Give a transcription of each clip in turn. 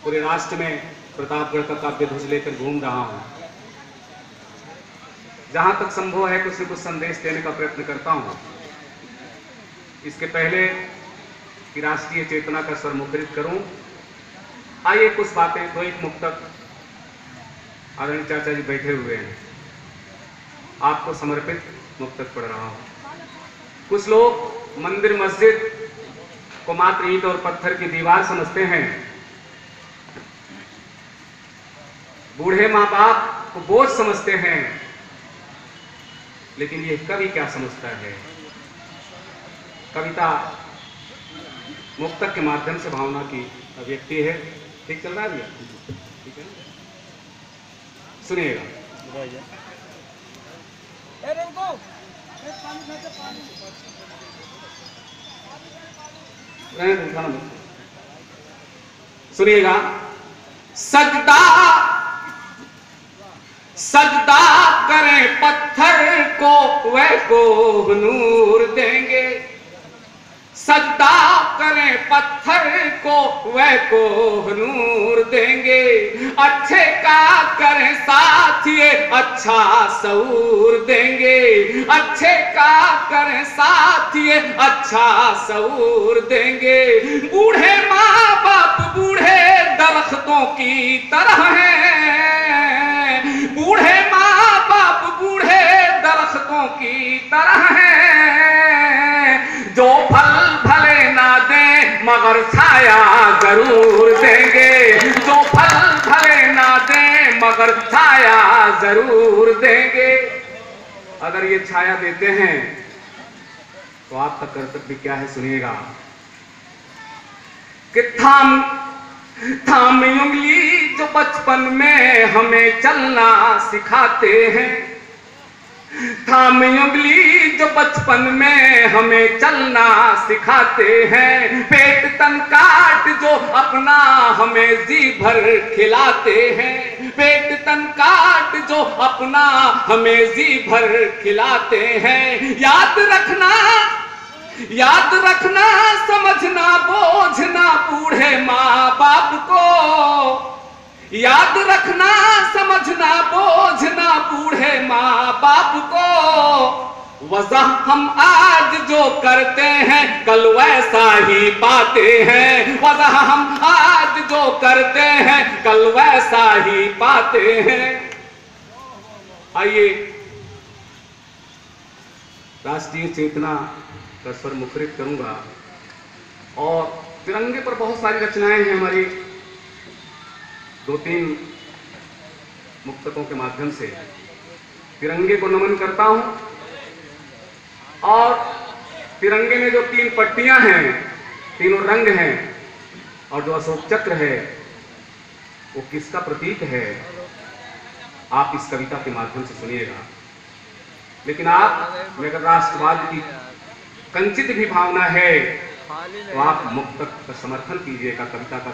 पूरे राष्ट्र में प्रतापगढ़ का काव्य ध्वज लेकर घूम रहा हूं। जहां तक संभव है कुछ न कुछ संदेश देने का प्रयत्न करता हूं। इसके पहले कि राष्ट्रीय चेतना का स्वर मुखरित करूं, आइए कुछ बातें, दो एक मुक्तक, आदरणीय चाचा जी बैठे हुए हैं, आपको समर्पित मुक्तक पढ़ रहा हूं। कुछ लोग मंदिर मस्जिद को मात्र ईंट और पत्थर की दीवार समझते हैं, बूढ़े माँ बाप को बोझ समझते हैं, लेकिन ये कवि क्या समझता है? कविता मुक्तक के माध्यम से भावना की अभिव्यक्ति है। ठीक चल रहा है भैया? ठीक है, सुनिएगा। सुनिएगा। सजदा सजदा करें पत्थर को वह को नूर देंगे, सजदा करें पत्थर को वह को नूर देंगे, अच्छे का करें साथिये अच्छा सऊर देंगे, अच्छे का करें साथिये अच्छा सऊर देंगे। बूढ़े माँ बाप बूढ़े दरख्तों की तरह हैं, बूढ़े माँ बाप बूढ़े दरख्तों की तरह हैं, जो फल भले ना दें मगर छाया जरूर देंगे, जो फल भले ना दें मगर छाया जरूर देंगे। अगर ये छाया देते हैं तो आपका कर्तव्य क्या है? सुनिएगा कि थाम थाम उंगली जो बचपन में हमें चलना सिखाते हैं, थाम उंगली जो बचपन में हमें चलना सिखाते हैं, पेट तन काट जो अपना हमें जी भर खिलाते हैं, पेट तन काट जो अपना हमें जी भर खिलाते हैं। याद रखना समझना बोझना बूढ़े माँ बाप को, याद रखना समझना बोझना बूढ़े माँ बाप को। वजह हम आज जो करते हैं कल वैसा ही पाते हैं, वजह हम आज जो करते हैं कल वैसा ही पाते हैं। आइए राष्ट्रीय चेतना का स्वर मुखरित करूंगा। और तिरंगे पर बहुत सारी रचनाएं हैं हमारी, दो तीन मुक्तकों के माध्यम से तिरंगे को नमन करता हूं। और तिरंगे में जो तीन पट्टियां हैं, तीनों रंग हैं, और जो अशोक चक्र है वो किसका प्रतीक है, आप इस कविता के माध्यम से सुनिएगा। लेकिन आप में अगर राष्ट्रवाद की कंचित भी भावना है तो आप मुक्तक का समर्थन कीजिएगा, कविता का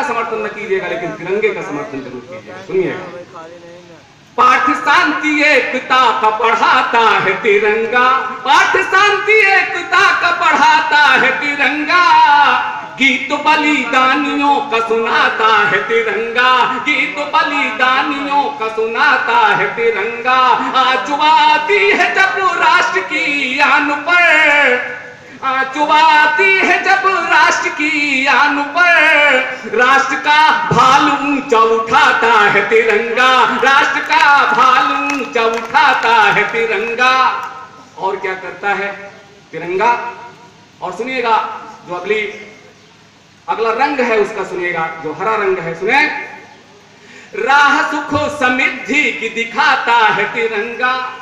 समर्थन न कीजिएगा, लेकिन तिरंगे का समर्थन जरूर कीजिएगा। सुनिएगा। पाठ शांति एकता का पढ़ाता है तिरंगा, पाठ शांति एकता का पढ़ाता है तिरंगा, गीत बलिदानियों का सुनाता है तिरंगा, गीत बलिदानियों का सुनाता है तिरंगा। आज आती है जब राष्ट्र की आन पर, आज आती है जब राष्ट्र की आन पर, राष्ट्र का भालू ऊंचा उठाता है तिरंगा, राष्ट्र का भालू ऊंचा उठाता है तिरंगा। और क्या करता है तिरंगा? और सुनिएगा जो अगला रंग है उसका, सुनिएगा जो हरा रंग है, सुने। राह सुख समृद्धि की दिखाता है तिरंगा,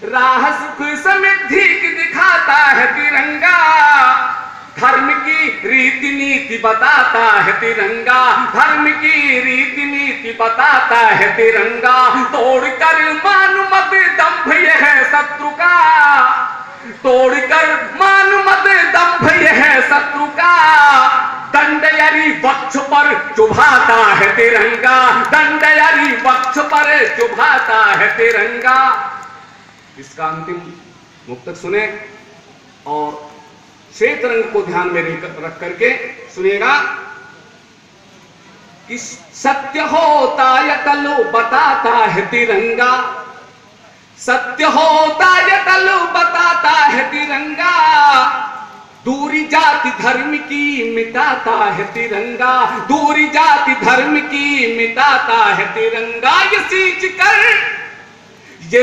राह सुख समृद्धि की दिखाता है तिरंगा, धर्म की रीति नीति बताता है तिरंगा, धर्म की रीति नीति बताता है तिरंगा। तोड़कर मान मत दंभ यह है शत्रु का, तोड़कर मान मत दंभ यह है शत्रु का, दंडयरी वक्ष पर चुभाता है तिरंगा, दंडयरी वक्ष पर चुभाता है तिरंगा। इसका अंतिम मुक्तक सुने और श्वेत रंग को ध्यान में रख करके सुनिएगा। कि सत्य होता या तलो बताता है तिरंगा, सत्य होता या तलो बताता है तिरंगा, दूरी जाति धर्म की मिटाता है तिरंगा, दूरी जाति धर्म की मिटाता है तिरंगा। ये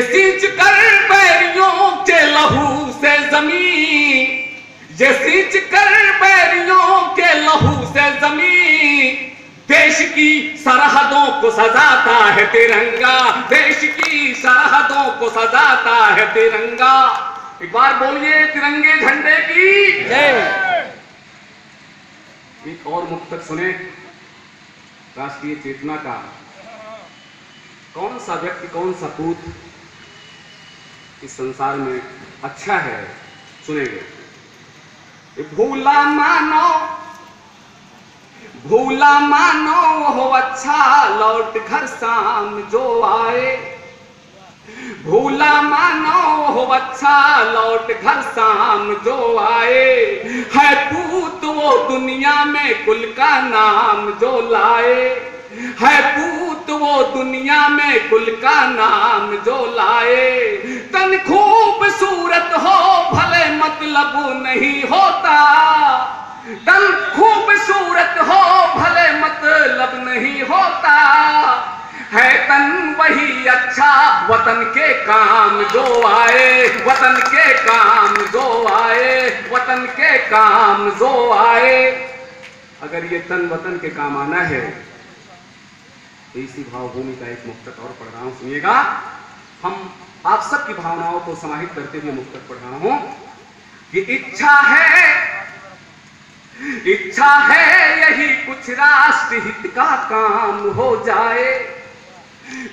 सींच कर बैरियों के लहू से जमीन, ये सींच कर बैरियों के लहू से जमीन, देश की सरहदों को सजाता है तिरंगा, देश की सरहदों को सजाता है तिरंगा। एक बार बोलिए तिरंगे झंडे की जय। एक और मुक्तक सुने राष्ट्रीय चेतना का। कौन सा व्यक्ति, कौन सा पूत इस संसार में अच्छा है, सुनेंगे। भूला मानो हो अच्छा, लौट घर शाम जो आए, भूला मानो हो अच्छा, लौट घर शाम जो आए, है पूत वो दुनिया में कुल का नाम जो लाए, है पूत वो दुनिया में कुल का नाम जो लाए। तन खूबसूरत हो भले मतलब नहीं होता, तन खूबसूरत हो भले मतलब नहीं होता, है तन वही अच्छा वतन के काम जो आए, वतन के काम जो आए, वतन के काम जो आए। अगर ये तन वतन के काम आना है तो इसी भावभूमि का एक मुक्तक और पढ़ रहा हूं, सुनिएगा। हम आप सबकी भावनाओं को समाहित करते हुए मुक्तक पढ़ रहा हूं कि इच्छा है यही कुछ राष्ट्र हित का काम हो जाए,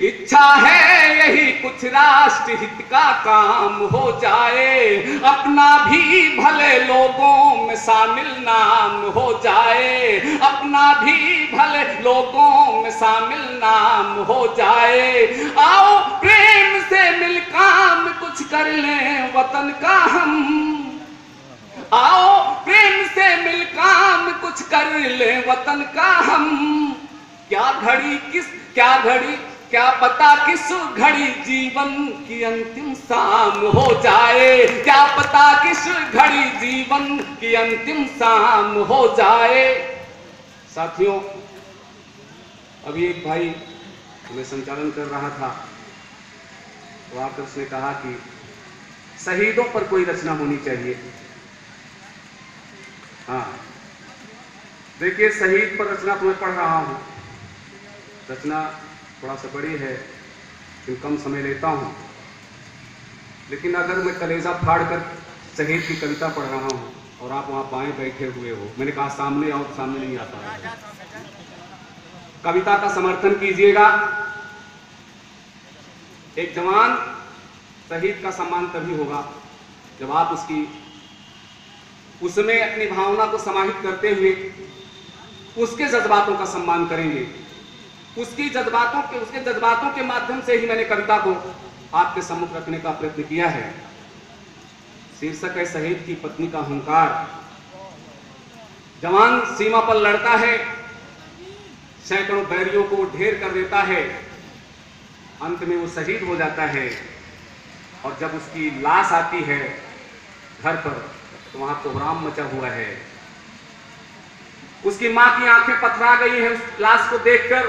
इच्छा है यही कुछ राष्ट्र हित का काम हो जाए, अपना भी भले लोगों में शामिल नाम हो जाए, अपना भी भले लोगों में शामिल नाम हो जाए। आओ प्रेम से मिल काम कुछ कर लें वतन का हम, आओ प्रेम से मिल काम कुछ कर लें वतन का हम। क्या पता किस घड़ी जीवन की अंतिम शाम हो जाए, क्या पता किस घड़ी जीवन की अंतिम शाम हो जाए। साथियों, अभी एक भाई मैं संचालन कर रहा था तो आकर उसने कहा कि शहीदों पर कोई रचना होनी चाहिए। हाँ देखिए, शहीद पर रचना तो मैं पढ़ रहा हूँ, रचना थोड़ा सा बड़ी है लेकिन कम समय लेता हूँ, लेकिन अगर मैं कलेजा फाड़ कर शहीद की कविता पढ़ रहा हूँ और आप वहाँ बाएं बैठे हुए हो, मैंने कहा सामने आओ, सामने नहीं आता, कविता का समर्थन कीजिएगा। एक जवान शहीद का सम्मान तभी होगा जब आप उसमें अपनी भावना को समाहित करते हुए उसके जज्बातों का सम्मान करेंगे। उसके जज्बातों के माध्यम से ही मैंने कविता को आपके सम्मुख रखने का प्रयत्न किया है। शीर्षक है शहीद की पत्नी का हुंकार। जवान सीमा पर लड़ता है, सैकड़ों बैरियों को ढेर कर देता है, अंत में वो शहीद हो जाता है। और जब उसकी लाश आती है घर पर तो वहां कोहराम मचा हुआ है। उसकी मां की आंखें पथरा गई हैं उस लाश को देखकर।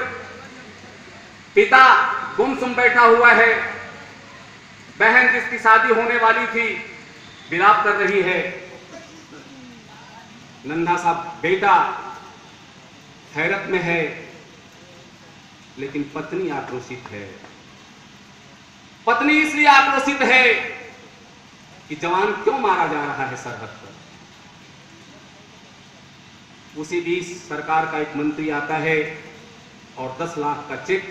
पिता गुमसुम बैठा हुआ है। बहन जिसकी शादी होने वाली थी विलाप कर रही है। नन्हा सा बेटा हैरत में है, लेकिन पत्नी आक्रोशित है। पत्नी इसलिए आक्रोशित है कि जवान क्यों मारा जा रहा है सरहद पर। उसी बीच सरकार का एक मंत्री आता है और 10 लाख का चेक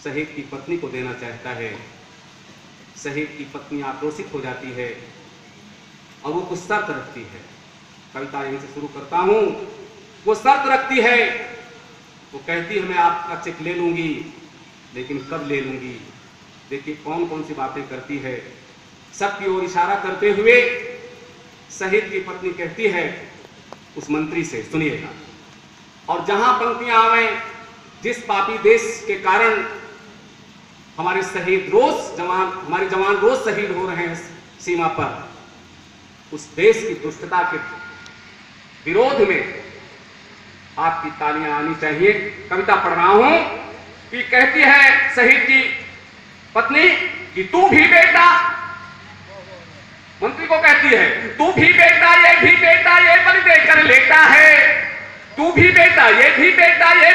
शहीद की पत्नी को देना चाहता है। शहीद की पत्नी आक्रोशित हो जाती है और वो कुछ शर्त रखती है। कविता यहीं से शुरू करता हूं। वो शर्त रखती है, वो कहती है मैं आपका चेक ले लूंगी, लेकिन कब ले लूंगी। देखिए कौन कौन सी बातें करती है। सबकी ओर इशारा करते हुए शहीद की पत्नी कहती है उस मंत्री से, सुनिएगा, और जहां पंक्तियां आवे जिस पापी देश के कारण हमारे जवान रोज शहीद हो रहे हैं सीमा पर, उस देश की दुष्टता के विरोध में आपकी तालियां आनी चाहिए। कविता पढ़ रहा हूं कि कहती है शहीद की पत्नी कि तू भी बेटा, मंत्री को कहती है तू भी बेटा, ये बलि देकर लेता है, तू भी बेटा, ये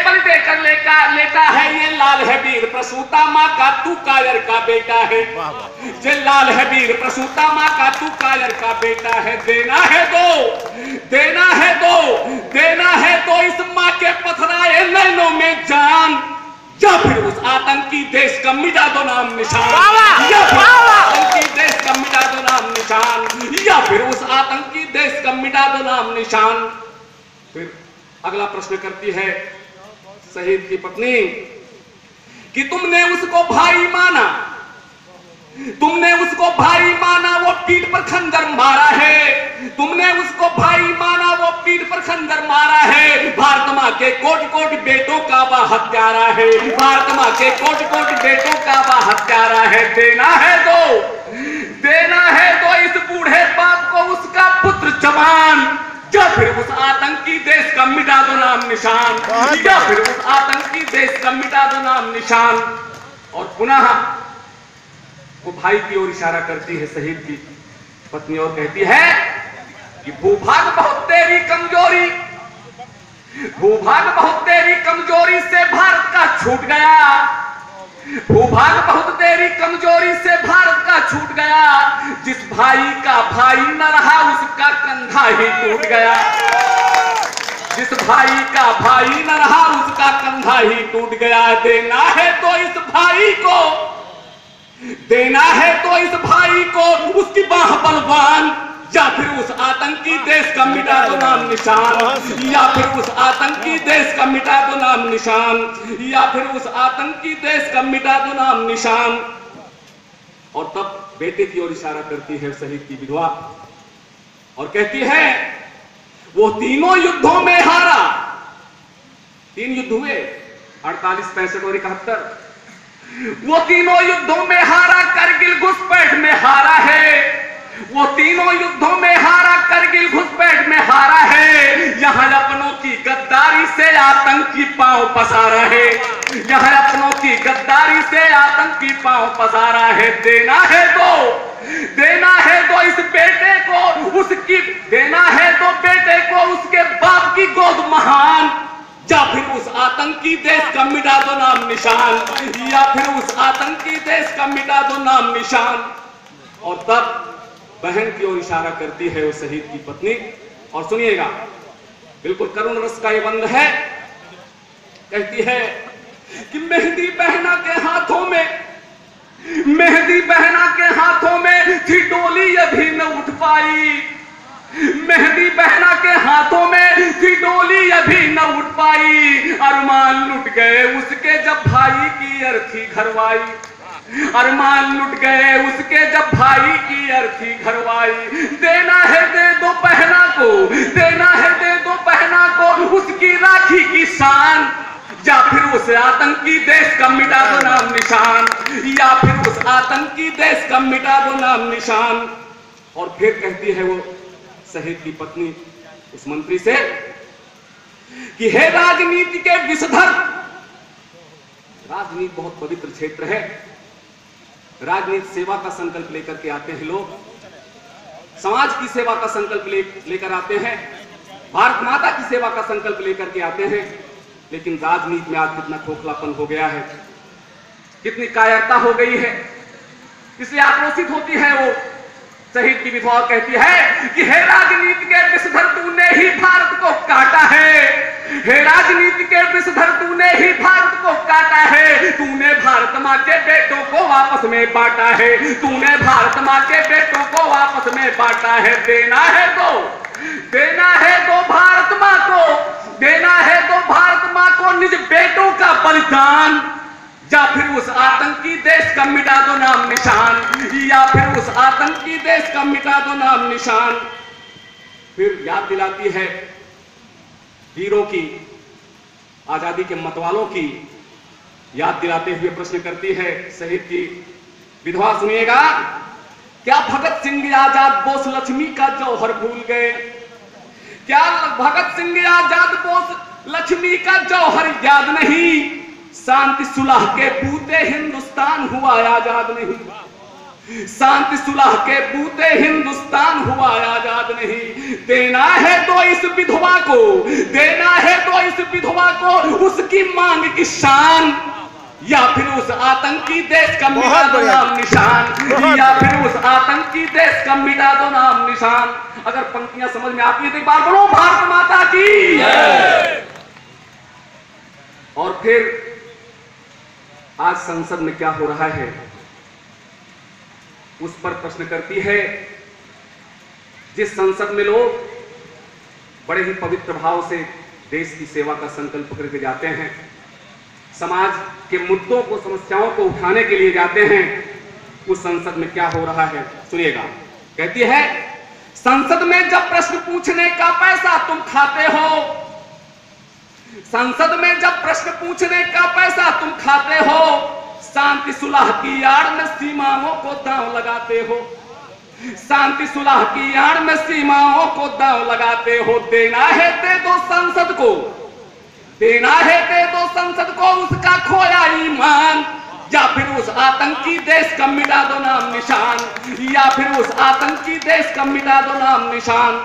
बलि देकर लेता है, ये लाल है वीर प्रसूता माँ का, तू कायर का बेटा है, ये लाल है वीर प्रसूता माँ का, तू कायर का बेटा है, देना है दो इस माँ के पथराए नैनों में जान, या फिर उस आतंकी देश का मिटा दो नाम निशान, या फिर आतंकी देश का मिटा दो नाम निशान, या फिर उस आतंकी देश का मिटा दो नाम निशान। फिर अगला प्रश्न करती है शहीद की पत्नी कि तुमने उसको भाई माना, वो पीठ पर खंजर मारा है, तुमने उसको भाई माना, वो पीठ पर खंजर मारा है, भारत माँ के कोटि बेटों का वह हत्यारा है, भारत माँ के कोटि बेटों का वह हत्यारा है, देना है दो इस बूढ़े बाप को उसका पुत्र जवान, या फिर उस आतंकी देश का मिटा दो नाम निशान, या फिर उस आतंकी देश का मिटा दो नाम निशान। और पुनः वो भाई की ओर इशारा करती है शहीद की पत्नी और कहती है कि भूभाग बहुत तेरी कमजोरी से भारत का छूट गया, भूभाग बहुत तेरी कमजोरी से भारत का छूट गया, जिस भाई का भाई न रहा उसका कंधा ही टूट गया, जिस भाई का भाई न रहा उसका कंधा ही टूट गया, देना है तो इस भाई को उसकी बाह बलवान, या फिर उस आतंकी देश का मिटा दो नाम निशान, या फिर उस आतंकी देश का मिटा दो नाम निशान, या फिर उस आतंकी देश का मिटा दो नाम निशान। और तब बेटे की ओर इशारा करती है शहीद की विधवा और कहती है वो तीनों युद्धों में हारा, 3 युद्ध हुए 48, 65 और 71, वो तीनों युद्धों में हारा, करगिल घुसपैठ में हारा है, वो तीनों युद्धों में हारा, करगिल घुसपैठ में हारा है, यहाँ अपनों की गद्दारी से आतंकी पांव पसारा है, यहाँ अपनों की गद्दारी से आतंकी पांव पसारा है, देना है दो इस बेटे को उसकी, देना है दो बेटे को उसके बाप की गोद महान, या फिर उस आतंकी देश का मिटा दो नाम निशान, या फिर उस आतंकी देश का मिटा दो नाम निशान। और तब बहन की ओर इशारा करती है वो शहीद की पत्नी, और सुनिएगा बिल्कुल करुण रस का ये बंद है, कहती है कि मेहंदी बहना के हाथों में थी डोली अभी न उठ पाई, मेहंदी बहना के हाथों में थी डोली अभी न उठ पाई, अरमान लुट गए उसके जब भाई की अर्थी घरवाई, अरमान लुट गए उसके जब भाई की अर्थी घरवाई, देना है दे दो पहना को उसकी राखी की शान, या फिर उस आतंकी देश का मिटा दो नाम निशान, या फिर उस आतंकी देश का मिटा दो नाम निशान। और फिर कहती है वो शहीद की पत्नी उस मंत्री से कि हे राजनीति के विषधर, राजनीति बहुत पवित्र क्षेत्र है, राजनीति सेवा का संकल्प लेकर के आते हैं लोग, समाज की सेवा का संकल्प लेकर आते हैं, भारत माता की सेवा का संकल्प लेकर के आते हैं, लेकिन राजनीति में आज कितना खोखलापन हो गया है, कितनी कायरता हो गई है, इसलिए आक्रोशित होती है वो शहीद की विधवा, कहती है कि हे राजनीति के विषधर तूने ही भारत को काटा है, हे राजनीति के विषधर तूने ही भारत को काटा है, तूने भारत माँ के बेटों को आपस में बांटा है, तूने भारत माँ के बेटों को आपस में बांटा है, देना है दो भारत माँ को, देना है दो भारत माँ को निज बेटों का बलिदान, या फिर उस आतंकी देश का मिटा दो नाम निशान, या फिर उस आतंकी देश का मिटा दो नाम निशान। फिर याद दिलाती है वीरों की आजादी के मतवालों की याद दिलाते हुए प्रश्न करती है शहीद की विधवा। सुनिएगा, क्या भगत सिंह आजाद बोस लक्ष्मी का जौहर भूल गए? क्या भगत सिंह आजाद बोस लक्ष्मी का जौहर याद नहीं? शांति सुलह के बूते हिंदुस्तान हुआ आजाद नहीं। शांति सुलह के बूते हिंदुस्तान हुआ आजाद नहीं। देना है तो इस विधवा को, देना है तो इस विधवा को उसकी मांग की शान, या फिर उस आतंकी देश का मिटा दो नाम निशान, या फिर उस आतंकी देश का मिटा दो नाम निशान। अगर पंक्तियां समझ में आती है तो एक बार बोलो भारत माता की। और फिर आज संसद में क्या हो रहा है उस पर प्रश्न करती है। जिस संसद में लोग बड़े ही पवित्र भाव से देश की सेवा का संकल्प करके जाते हैं, समाज के मुद्दों को, समस्याओं को उठाने के लिए जाते हैं, उस संसद में क्या हो रहा है सुनिएगा। कहती है, संसद में जब प्रश्न पूछने का पैसा तुम खाते हो, संसद में जब प्रश्न पूछने का पैसा तुम खाते हो, शांति सुलह की आड़ में सीमाओं को दांव लगाते हो, शांति सुलह की आड़ में सीमाओं को दांव लगाते हो। देना है दे दो संसद को, देना है दे दो संसद को उसका खोया ईमान, या फिर उस आतंकी देश का मिटा दो नाम निशान, या फिर उस आतंकी देश का मिटा दो नाम निशान।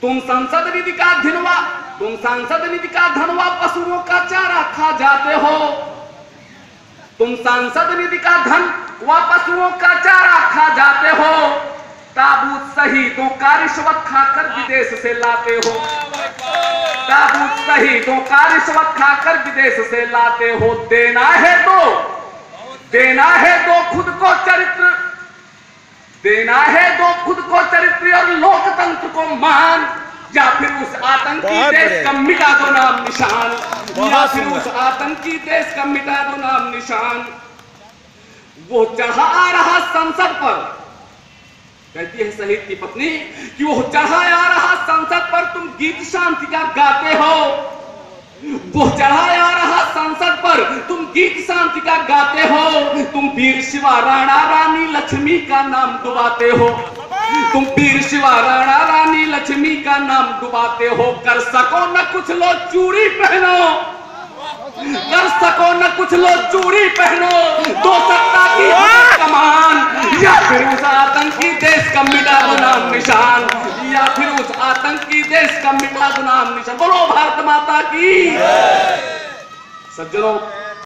तुम संसद निधि का धनवा, तुम सांसद निधि का धनवा पशुओं का चारा खा जाते हो, तुम सांसद निधि का धन व पशुओं का चारा खा जाते हो, ताबूत शहीदों का रिश्वत खाकर विदेश से लाते हो, ताबूत शहीदों का रिश्वत खाकर विदेश से लाते हो। देना है तो, देना है तो खुद को चरित्र, देना है तो खुद को चरित्र और लोकतंत्र को मान, या फिर उस आतंकी देश का मिटा दो नाम निशान, या फिर उस आतंकी देश का मिटा दो नाम निशान। वो चढ़ा आ रहा संसद पर, कहती है शहीद की पत्नी कि वो चढ़ा आ रहा संसद पर तुम गीत शांति का गाते हो, वो चढ़ा आ रहा संसद पर तुम गीत शांति का गाते हो, तुम वीर शिवा राणा रानी लक्ष्मी का नाम डुबाते हो, तुम वीर शिवा राणा रानी लक्ष्मी का नाम डुबाते हो। कर सको न कुछ लो चूड़ी पहनो, कर सको न कुछ लो चूड़ी पहनो, दो सत्ता की कमान, या फिर उस आतंकी देश का मिटा दो नाम निशान, या फिर उस आतंकी देश का मिटा दो नाम निशान। बोलो भारत माता की। सज्जनों,